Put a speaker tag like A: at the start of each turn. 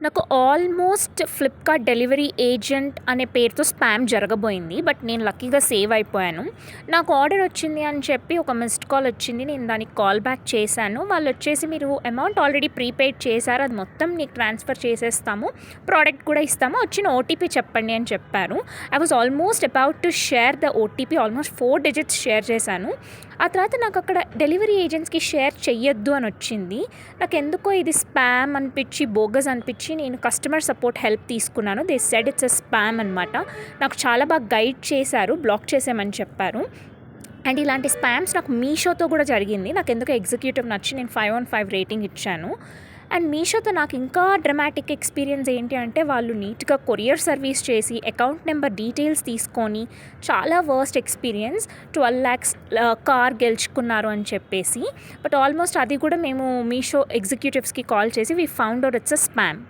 A: నాకు almost Flipkart delivery agent అనే పేరుతో స్పామ్ జరగబోయింది. బట్ నేను లక్కీగా సేవ్ అయిపోయాను. నాకు ఆర్డర్ వచ్చింది అని చెప్పి ఒక మిస్డ్ కాల్ వచ్చింది. నేను దానికి కాల్ బ్యాక్ చేశాను. వాళ్ళొచ్చేసి మీరు అమౌంట్ ఆల్రెడీ ప్రీపెయిడ్ చేశారు. అది మొత్తం నీకు ట్రాన్స్‌ఫర్ చేసేస్తాము. ప్రోడక్ట్ కూడా ఇస్తాము. వచ్చిన ఓటీపీ చెప్పండి అని చెప్పారు. I was almost about to share the OTP. Almost 4 digits share చేశాను. ఆ తర్వాత నాకు అక్కడ డెలివరీ ఏజెంట్స్‌కి షేర్ చెయ్యొద్దు అని వచ్చింది. నాకెందుకో ఇది స్పామ్ అనిపించి, బోగస్ అనిపించి నేను కస్టమర్ సపోర్ట్ హెల్ప్ తీసుకున్నాను. They said it's a spam అనమాట. నాకు చాలా బాగా గైడ్ చేశారు. బ్లాక్ చేసేయమని చెప్పారు. అండ్ ఇలాంటి స్పామ్స్ నాకు మీషోతో కూడా జరిగింది. నాకెందుకో ఎగ్జిక్యూటివ్ నచ్చి నేను 5/5 రేటింగ్ ఇచ్చాను. అండ్ మీషోతో నాకు ఇంకా డ్రమాటిక్ ఎక్స్పీరియన్స్ ఏంటి అంటే, వాళ్ళు నీట్‌గా కొరియర్ సర్వీస్ చేసి, అకౌంట్ నెంబర్ డీటెయిల్స్ తీసుకొని, చాలా వర్స్ట్ ఎక్స్పీరియన్స్. 12 లాక్స్ కార్ గెలుచుకున్నారు అని చెప్పేసి. బట్ ఆల్మోస్ట్ అది కూడా మేము మీషో ఎగ్జిక్యూటివ్స్‌కి కాల్ చేసి we found out it's a spam.